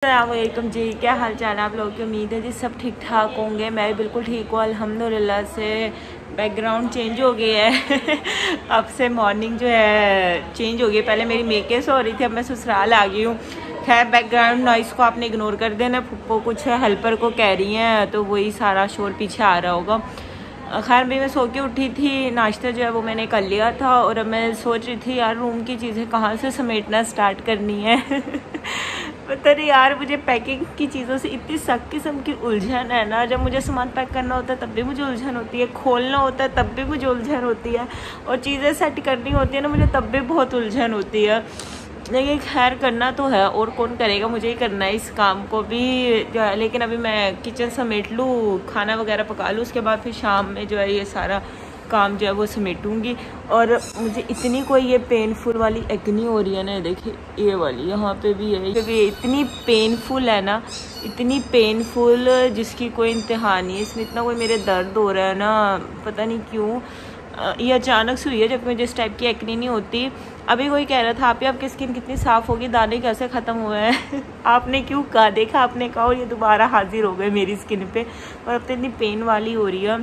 अस्सलामुअलैकुम जी, क्या हाल चाल है आप लोगों की। उम्मीद है जी सब ठीक ठाक होंगे। मैं भी बिल्कुल ठीक हूँ अल्हम्दुलिल्लाह से। बैकग्राउंड चेंज हो गया है अब से मॉर्निंग जो है चेंज हो गई। पहले मेरी मेकअप हो रही थी, अब मैं ससुराल आ गई हूँ। खैर बैकग्राउंड नॉइस को आपने इग्नोर कर देना। फुप्पो कुछ हेल्पर को कह रही हैं तो वही सारा शोर पीछे आ रहा होगा। खैर भी मैं सो के उठी थी, नाश्ता जो है वो मैंने कर लिया था और अब मैं सोच रही थी यार रूम की चीज़ें कहाँ से समेटना स्टार्ट करनी है पता नहीं यार, मुझे पैकिंग की चीज़ों से इतनी सख्त किस्म की उलझन है ना। जब मुझे सामान पैक करना होता है तब भी मुझे उलझन होती है, खोलना होता है तब भी मुझे उलझन होती है, और चीज़ें सेट करनी होती है ना मुझे तब भी बहुत उलझन होती है। लेकिन खैर करना तो है, और कौन करेगा, मुझे ही करना है इस काम को भी जो है। लेकिन अभी मैं किचन समेट लूँ, खाना वगैरह पका लूँ, उसके बाद फिर शाम में जो है ये सारा काम जो है वो समेटूंगी। और मुझे इतनी कोई ये पेनफुल वाली एक्नी हो रही है ना, देखिए ये वाली यहाँ पे भी है, ये भी इतनी पेनफुल है ना, इतनी पेनफुल जिसकी कोई इंतहा नहीं है। इसमें इतना कोई मेरे दर्द हो रहा है ना, पता नहीं क्यों। ये अचानक से हुई है, जब मुझे इस टाइप की एक्नी नहीं होती। अभी कोई कह रहा था आपकी स्किन कितनी साफ़ होगी, दाने कैसे ख़त्म हुए हैं आपने क्यों कहा, देखा आपने कहा, और ये दोबारा हाजिर हो गए मेरी स्किन पे, और अब तो इतनी पेन वाली हो रही है।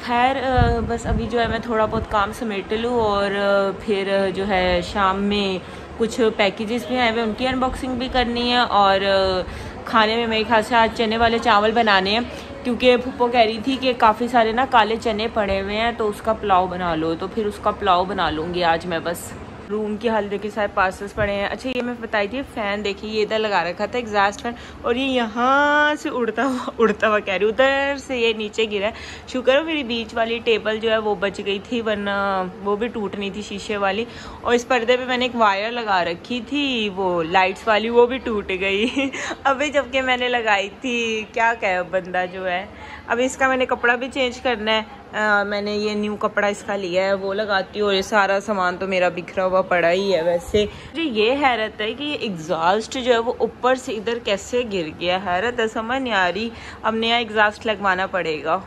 खैर बस अभी जो है मैं थोड़ा बहुत काम समेट लूँ, और फिर जो है शाम में कुछ पैकेजेस भी आए हुए उनकी अनबॉक्सिंग भी करनी है। और खाने में मेरे ख्याल से आज चने वाले चावल बनाने हैं, क्योंकि फुप्पो कह रही थी कि काफ़ी सारे ना काले चने पड़े हुए हैं तो उसका पुलाव बना लो, तो फिर उसका पुलाव बना लूँगी आज मैं। बस रूम की हाल देखिए, सारे पार्सल्स पड़े हैं। अच्छा ये मैं बताई थी, फ़ैन देखिए ये इधर लगा रखा था एग्जॉस्ट फैन, और ये यहाँ से उड़ता हुआ कह रही उधर से ये नीचे गिरा है। शुक्र है मेरी बीच वाली टेबल जो है वो बच गई थी, वरना वो भी टूटनी थी शीशे वाली। और इस पर्दे पे मैंने एक वायर लगा रखी थी वो लाइट्स वाली, वो भी टूट गई अभी जबकि मैंने लगाई थी। क्या कहे बंदा जो है। अब इसका मैंने कपड़ा भी चेंज करना है। मैंने ये न्यू कपड़ा इसका लिया है, वो लगाती हूँ। और ये सारा सामान तो मेरा बिखरा हुआ पड़ा ही है। वैसे मुझे ये हैरत है कि ये एग्जॉस्ट जो है वो ऊपर से इधर कैसे गिर गया, हैरत है, समझ नहीं आ रही। अब नया एग्जॉस्ट लगवाना पड़ेगा।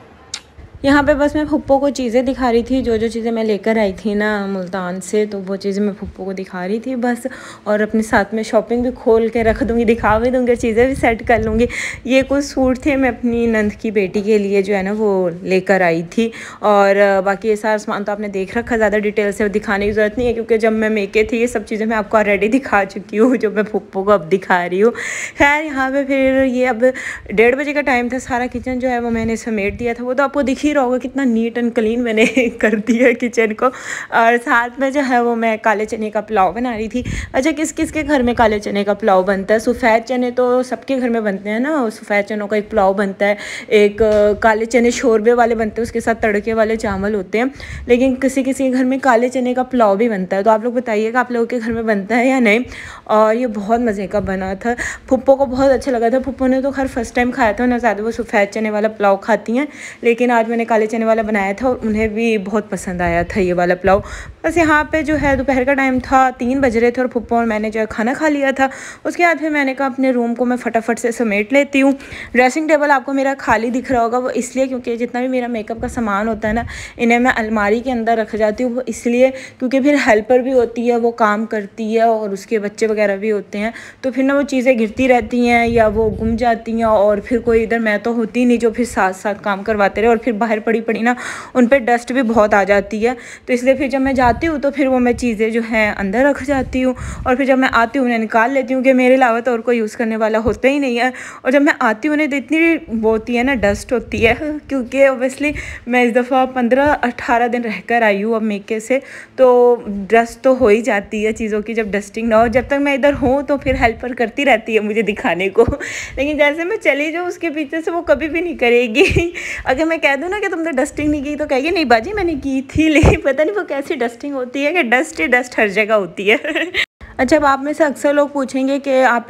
यहाँ पे बस मैं फुप्पो को चीज़ें दिखा रही थी, जो चीज़ें मैं लेकर आई थी ना मुल्तान से, तो वो चीज़ें मैं फुप्पो को दिखा रही थी बस। और अपने साथ में शॉपिंग भी खोल के रख दूँगी, दिखा भी दूँगी, चीज़ें भी सेट कर लूँगी। ये कुछ सूट थे मैं अपनी नंद की बेटी के लिए जो है ना वो लेकर आई थी। और बाकी ये सारा सामान तो आपने देख रखा, ज़्यादा डिटेल से दिखाने की ज़रूरत नहीं है, क्योंकि जब मैं मेके थी ये सब चीज़ें मैं आपको ऑलरेडी दिखा चुकी हूँ, जो मैं फुप्पो को अब दिखा रही हूँ। खैर यहाँ पर फिर ये अब 1:30 बजे का टाइम था, सारा किचन जो है वो मैंने समेट दिया था। वो तो आपको दिख ही रहा होगा कितना नीट एंड क्लीन मैंने कर दिया है किचन को। और साथ में जो है वो मैं काले चने का पुलाव बना रही थी। अच्छा किस किस के घर में काले चने का पुलाव बनता है? सफ़ेद चने तो सबके घर में बनते हैं ना, सफ़ेद चनों का एक पुलाव बनता है, एक काले चने शोरबे वाले बनते हैं, उसके साथ तड़के वाले चावल होते हैं। लेकिन किसी किसी के घर में काले चने का पुलाव भी बनता है। तो आप लोग बताइएगा आप लोगों के घर में बनता है या नहीं। और ये बहुत मज़े का बना था, फुप्पो को बहुत अच्छा लगा था। फुप्पो ने तो खैर फर्स्ट टाइम खाया था ना, ज़्यादा वो सफ़ेद चने वाला पुलाव खाती हैं, लेकिन आज मैंने काले चने वाला बनाया था और उन्हें भी बहुत पसंद आया था ये वाला पुलाव। बस यहाँ पे जो है दोपहर का टाइम था, 3 बज रहे थे, और फुप्पो और मैंने जो है खाना खा लिया था। उसके बाद फिर मैंने कहा अपने रूम को मैं फटाफट से समेट लेती हूँ। ड्रेसिंग टेबल आपको मेरा खाली दिख रहा होगा, वो इसलिए क्योंकि जितना भी मेरा मेकअप का सामान होता है ना, इन्हें मैं अलमारी के अंदर रख जाती हूँ। वो इसलिए क्योंकि फिर हेल्पर भी होती है, वो काम करती है, और उसके बच्चे वगैरह भी होते हैं, तो फिर ना वो चीज़ें गिरती रहती हैं या वो गुम जाती हैं, और फिर कोई इधर मैं तो होती नहीं जो फिर साथ साथ काम करवाते रहे, और फिर बाहर पड़ी ना उन पर डस्ट भी बहुत आ जाती है। तो इसलिए फिर जब मैं जाती हूँ तो फिर वो मैं चीज़ें जो हैं अंदर रख जाती हूँ, और फिर जब मैं आती हूँ उन्हें निकाल लेती हूँ कि मेरे अलावा तो और कोई यूज़ करने वाला होता ही नहीं है। और जब मैं आती हूँ उन्हें तो इतनी वो होती है ना, डस्ट होती है, क्योंकि ओबियसली मैं इस दफ़ा 15-18 दिन रह कर आई हूँ अब मेके से, तो डस्ट तो हो ही जाती है चीज़ों की जब डस्टिंग ना हो। जब तक मैं इधर हूँ तो फिर हेल्पर करती रहती है मुझे दिखाने को, लेकिन जैसे मैं चली जाऊँ उसके पीछे से वो कभी भी नहीं करेगी अगर मैं कह दूँ ना कि तुमने डस्टिंग नहीं की तो कहेगी नहीं बाजी मैंने की थी, लेकिन पता नहीं वो कैसी डस्टिंग होती है कि डस्ट ही डस्ट हर जगह होती है अच्छा अब आप में से अक्सर लोग पूछेंगे कि आप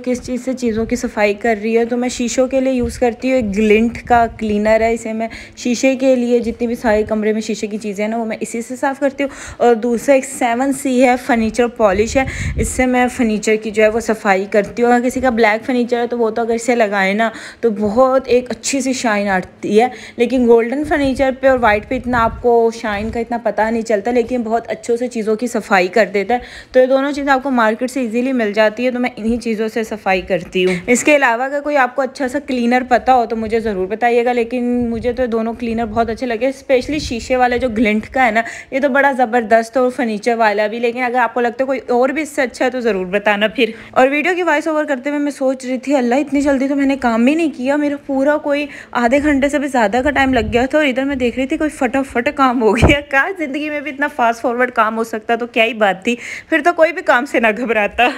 किस चीज़ से चीज़ों की सफाई कर रही है। तो मैं शीशों के लिए यूज़ करती हूँ, एक ग्लिंट का क्लीनर है, इसे मैं शीशे के लिए जितनी भी सारे कमरे में शीशे की चीज़ें हैं ना वो मैं इसी से साफ़ करती हूँ। और दूसरा एक 7C है, फर्नीचर पॉलिश है, इससे मैं फर्नीचर की जो है वो सफाई करती हूँ। अगर किसी का ब्लैक फर्नीचर है तो वो तो अगर इसे लगाए ना तो बहुत एक अच्छी सी शाइन आती है, लेकिन गोल्डन फर्नीचर पर और वाइट पर इतना आपको शाइन का इतना पता नहीं चलता, लेकिन बहुत अच्छों से चीज़ों की सफाई कर देता है। तो ये दोनों चीज़ें आपको मार्केट से इजीली मिल जाती है, तो मैं इन्हीं चीज़ों से सफाई करती हूँ। इसके अलावा अगर कोई आपको अच्छा सा क्लीनर पता हो तो मुझे ज़रूर बताइएगा, लेकिन मुझे तो दोनों क्लीनर बहुत अच्छे लगे, स्पेशली शीशे वाला जो ग्लिंट का है ना, ये तो बड़ा ज़बरदस्त और फर्नीचर वाला भी। लेकिन अगर आपको लगता है कोई और भी इससे अच्छा है तो ज़रूर बताना फिर। और वीडियो की वॉइस ओवर करते हुए मैं सोच रही थी, अल्लाह इतनी जल्दी तो मैंने काम भी नहीं किया, मेरा पूरा कोई आधे घंटे से भी ज़्यादा का टाइम लग गया था। और इधर मैं देख रही थी कोई फटाफट काम हो गया। क्या ज़िंदगी में भी इतना फास्ट फॉरवर्ड काम हो सकता तो क्या ही बात थी, फिर तो कोई भी काम से ना घबराता।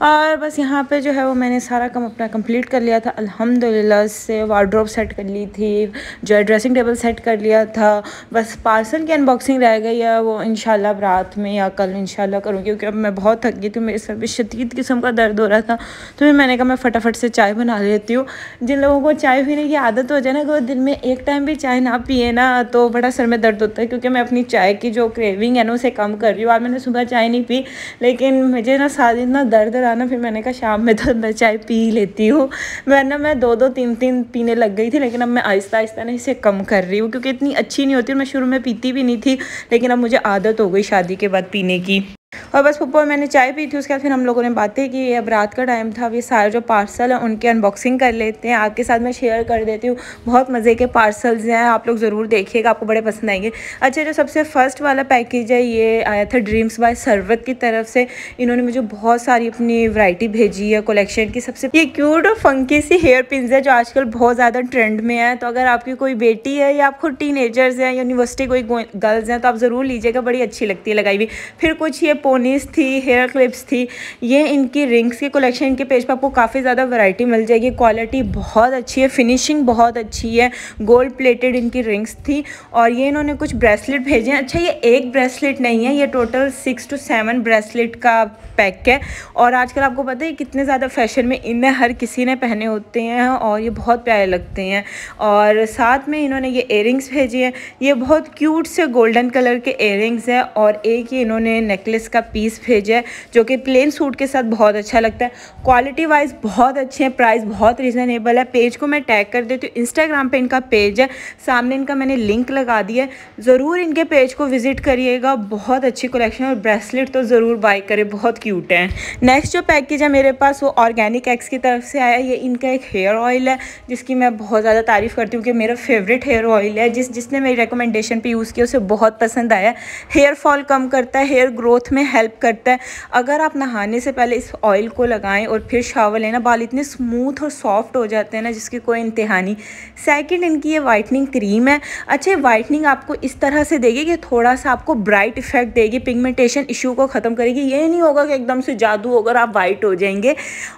और बस यहाँ पे जो है वो मैंने सारा काम अपना कंप्लीट कर लिया था अल्हम्दुलिल्लाह से। वार्डरोब सेट कर ली थी, जो है ड्रेसिंग टेबल सेट कर लिया था। बस पार्सल की अनबॉक्सिंग रह गई है, वो इंशाल्लाह रात में या कल इंशाल्लाह करूँगी, क्योंकि अब मैं बहुत थक गई थी, मेरे सर में शदीद किस्म का दर्द हो रहा था। तो फिर मैंने कहा मैं फटाफट से चाय बना लेती हूँ। जिन लोगों को चाय पीने की आदत हो जाए ना, कि वो दिन में एक टाइम भी चाय ना पिए ना, तो बड़ा सर में दर्द होता है। क्योंकि मैं अपनी चाय की जो क्रेविंग है ना उसे कम कर रही हूँ। आज मैंने सुबह चाय नहीं पी, लेकिन मुझे ना सारा दिन ना दर्द रहा ना, फिर मैंने कहा शाम में तो मैं चाय पी लेती हूँ। वरना मैं 2-2 3-3 पीने लग गई थी, लेकिन अब मैं आहिस्ता आहिस्ता ना इसे कम कर रही हूँ, क्योंकि इतनी अच्छी नहीं होती। मैं शुरू में पीती भी नहीं थी, लेकिन अब मुझे आदत हो गई शादी के बाद पीने की। और बस पप्पा मैंने चाय पी थी, उसके बाद फिर हम लोगों ने बातें की। अब रात का टाइम था, अब ये सारे जो पार्सल हैं उनकी अनबॉक्सिंग कर लेते हैं, आपके साथ मैं शेयर कर देती हूँ। बहुत मज़े के पार्सल्स हैं, आप लोग ज़रूर देखिएगा, आपको बड़े पसंद आएंगे। अच्छा, जो सबसे फर्स्ट वाला पैकेज है ये आया था ड्रीम्स बाय सरवत की तरफ से। इन्होंने मुझे बहुत सारी अपनी वैरायटी भेजी है कलेक्शन की। सबसे ये क्यूट और फंकी सी हेयर पिन्स है जो आजकल बहुत ज़्यादा ट्रेंड में है। तो अगर आपकी कोई बेटी है या आप खुद टीनेजर्स हैं, यूनिवर्सिटी कोई गर्ल्स हैं, तो आप ज़रूर लीजिएगा, बड़ी अच्छी लगती है लगाई हुई। फिर कुछ ये पोनीस थी, हेयर क्लिप्स थी, ये इनकी रिंग्स की कलेक्शन। इनके पेज पर आपको काफ़ी ज़्यादा वैरायटी मिल जाएगी, क्वालिटी बहुत अच्छी है, फिनिशिंग बहुत अच्छी है, गोल्ड प्लेटेड इनकी रिंग्स थी। और ये इन्होंने कुछ ब्रेसलेट भेजे हैं। अच्छा, ये एक ब्रेसलेट नहीं है, ये टोटल 6 to 7 ब्रेसलेट का पैक है। और आजकल आपको पता है कितने ज़्यादा फैशन में इन्हें हर किसी ने पहने होते हैं, और ये बहुत प्यारे लगते हैं। और साथ में इन्होंने ये इयररिंग्स भेजे हैं, ये बहुत क्यूट से गोल्डन कलर के इयररिंग्स हैं। और एक ये इन्होंने नेकलेस का पीस भेजा है, जो कि प्लेन सूट के साथ बहुत अच्छा लगता है। क्वालिटी वाइज बहुत अच्छे हैं, प्राइस बहुत रीज़नेबल है। पेज को मैं टैग कर देती हूँ, इंस्टाग्राम पे इनका पेज है, सामने इनका मैंने लिंक लगा दिया है, ज़रूर इनके पेज को विजिट करिएगा। बहुत अच्छी कलेक्शन है, और ब्रेसलेट तो ज़रूर बाय करें, बहुत क्यूट है। नेक्स्ट जो पैकेज है मेरे पास वो ऑर्गेनिक एक्स की तरफ से आया। ये इनका एक हेयर ऑयल है, जिसकी मैं बहुत ज़्यादा तारीफ़ करती हूँ कि मेरा फेवरेट हेयर ऑयल है। जिसने मेरी रिकमेंडेशन पे यूज़ किया उसे बहुत पसंद आया। हेयर फॉल कम करता है, हेयर ग्रोथ में हेल्प करता है। अगर आप नहाने से पहले इस ऑयल को लगाएं और फिर शावर लेना, बाल इतने स्मूथ और सॉफ्ट हो जाते हैं ना, जिसकी कोई इंतहा नहीं। सेकंड, इनकी ये वाइटनिंग क्रीम है। अच्छा, वाइटनिंग आपको इस तरह से देगी कि थोड़ा सा आपको ब्राइट इफेक्ट देगी, पिगमेंटेशन इशू को ख़त्म करेगी। ये नहीं होगा कि एकदम से जादू होगा आप वाइट हो जाएंगे।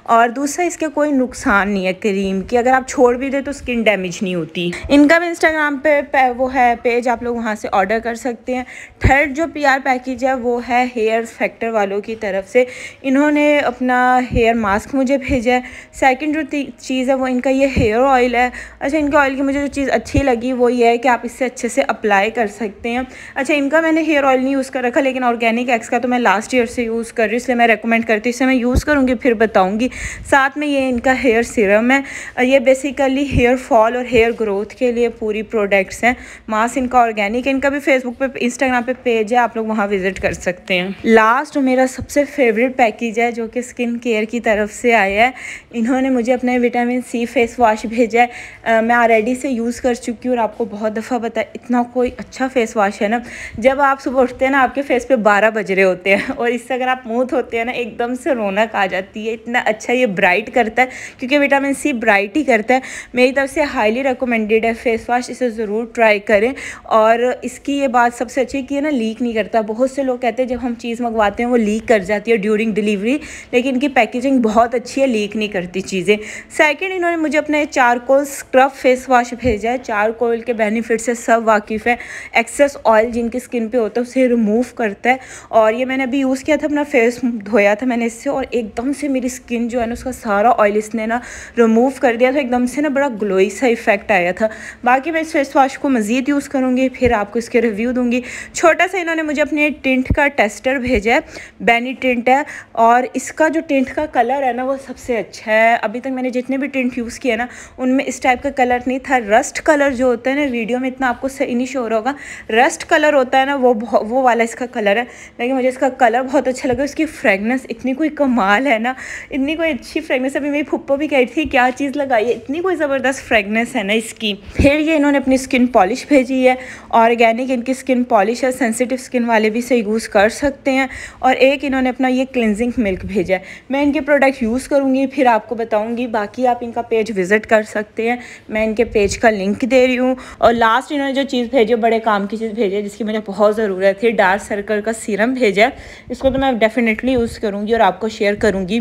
और दूसरा, इसके कोई नुकसान नहीं है क्रीम की, अगर आप छोड़ भी दे तो स्किन डैमेज नहीं होती। इनका भी इंस्टाग्राम पे वो है पेज, आप लोग वहाँ से ऑर्डर कर सकते हैं। थर्ड जो PR पैकेज है वो है हेयर फैक्टर वालों की तरफ से। इन्होंने अपना हेयर मास्क मुझे भेजा है। सेकंड जो चीज़ है वो इनका ये हेयर ऑयल है। अच्छा, इनके ऑयल की मुझे जो चीज़ अच्छी लगी वो ये है कि आप इससे अच्छे से अप्लाई कर सकते हैं। अच्छा, इनका मैंने हेयर ऑयल नहीं यूज़ कर रखा, लेकिन ऑर्गेनिक एक्स का तो मैं लास्ट ईयर से यूज़ कर रही हूँ, इसलिए मैं रेकमेंड करती हूँ। इसे मैं यूज़ करूँगी फिर बताऊँगी। साथ में ये इनका हेयर सीरम है, ये बेसिकली हेयर फॉल और हेयर ग्रोथ के लिए पूरी प्रोडक्ट्स हैं। मास्क इनका ऑर्गेनिक है। इनका भी फेसबुक पे इंस्टाग्राम पे पेज है, आप लोग वहाँ विजिट कर सकते हैं। लास्ट मेरा सबसे फेवरेट पैकेज है जो कि स्किन केयर की तरफ से आया है। इन्होंने मुझे अपने विटामिन सी फेस वॉश भेजा है। मैं ऑलरेडी से यूज़ कर चुकी हूँ और आपको बहुत दफ़ा बताया, इतना कोई अच्छा फेस वॉश है ना। जब आप सुबह उठते हैं ना, आपके फेस पे 12 बज रहे होते हैं और इससे अगर आप मुँह धोते हैं ना, एकदम से रौनक आ जाती है। इतना अच्छा ये ब्राइट करता है, क्योंकि विटामिन सी ब्राइट ही करता है। मेरी तरफ से हाईली रिकमेंडेड है फेस वॉश, इसे ज़रूर ट्राई करें। और इसकी ये बात सबसे अच्छी कि है ना, लीक नहीं करता। बहुत से लोग कहते हैं जब हम चीज़ मंगवाते हैं वो लीक कर जाती है ड्यूरिंग डिलीवरी, लेकिन इनकी पैकेजिंग बहुत अच्छी है, लीक नहीं करती चीज़ें। सेकंड, इन्होंने मुझे अपना चारकोल स्क्रब फेस वॉश भेजा है। चारकोल के बेनिफिट से सब वाकिफ़ है। एक्सेस ऑयल जिनकी स्किन पे होता है उसे रिमूव करता है। और ये मैंने अभी यूज़ किया था, अपना फेस धोया था मैंने इससे, और एकदम से मेरी स्किन जो है ना, उसका सारा ऑयल इसने ना रिमूव कर दिया था। एकदम से ना बड़ा ग्लोई सा इफेक्ट आया था। बाकी मैं इस फेस वॉश को मज़ीद यूज़ करूँगी, फिर आपको इसके रिव्यू दूँगी। छोटा सा इन्होंने मुझे अपने टिंट का टेस्टर भेजा है, बैनी टिंट है, और इसका जो टिंट का कलर है ना वो सबसे अच्छा है। अभी तक मैंने जितने भी टिंट यूज़ किए ना, उनमें इस टाइप का कलर नहीं था। रस्ट कलर जो होता है ना, वीडियो में इतना आपको सही नहीं शो होगा, रस्ट कलर होता है ना, वो वाला इसका कलर है। लेकिन मुझे इसका कलर बहुत अच्छा लगा। इसकी फ्रेगनेंस इतनी कोई कमाल है ना, इतनी कोई अच्छी फ्रेगनेंस। अभी मेरी फुप्पो भी कही थी क्या चीज़ लगाई है, इतनी कोई ज़बरदस्त फ्रेगनेंस है ना इसकी। फिर ये इन्होंने अपनी स्किन पॉलिश भेजी है, ऑर्गेनिक इनकी स्किन पॉलिश है, सेंसिटिव स्किन वाले भी इसे यूज़ कर सकते हैं। और एक इन्होंने अपना ये क्लिनजिंग मिल्क भेजा है। मैं इनके प्रोडक्ट यूज़ करूँगी, फिर आपको बताऊँगी। बाकी आप इनका पेज विज़िट कर सकते हैं, मैं इनके पेज का लिंक दे रही हूँ। और लास्ट इन्होंने जो चीज़ भेजी, बड़े काम की चीज़ भेजी है जिसकी मुझे बहुत ज़रूरत थी, डार्क सर्कल का सीरम भेजा है। इसको तो मैं डेफिनेटली यूज़ करूँगी और आपको शेयर करूँगी,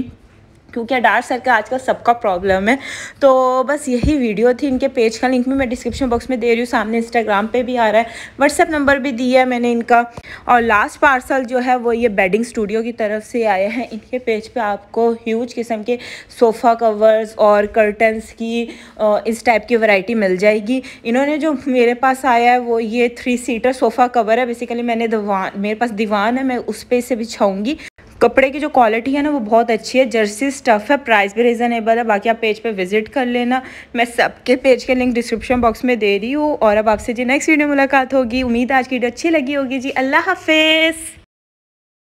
क्योंकि डार्क सर्कल आजकल सबका प्रॉब्लम है। तो बस यही वीडियो थी। इनके पेज का लिंक भी मैं डिस्क्रिप्शन बॉक्स में दे रही हूँ, सामने इंस्टाग्राम पे भी आ रहा है, व्हाट्सएप नंबर भी दिया है मैंने इनका। और लास्ट पार्सल जो है वो ये बेडिंग स्टूडियो की तरफ से आए हैं। इनके पेज पे आपको ह्यूज किस्म के सोफ़ा कवर्स और कर्टन्स की इस टाइप की वैरायटी मिल जाएगी। इन्होंने जो मेरे पास आया है वो ये 3 सीटर सोफ़ा कवर है। बेसिकली मेरे पास दीवान है, मैं उस पर इसे बिछाऊँगी। कपड़े की जो क्वालिटी है ना वो बहुत अच्छी है, जर्सी स्टफ़ है, प्राइस भी रीज़नेबल है। बाकी आप पेज पे विजिट कर लेना, मैं सबके पेज के लिंक डिस्क्रिप्शन बॉक्स में दे रही हूँ। और अब आपसे जी नेक्स्ट वीडियो मुलाकात होगी। उम्मीद है आज की वीडियो अच्छी लगी होगी जी। अल्लाह हाफिज़।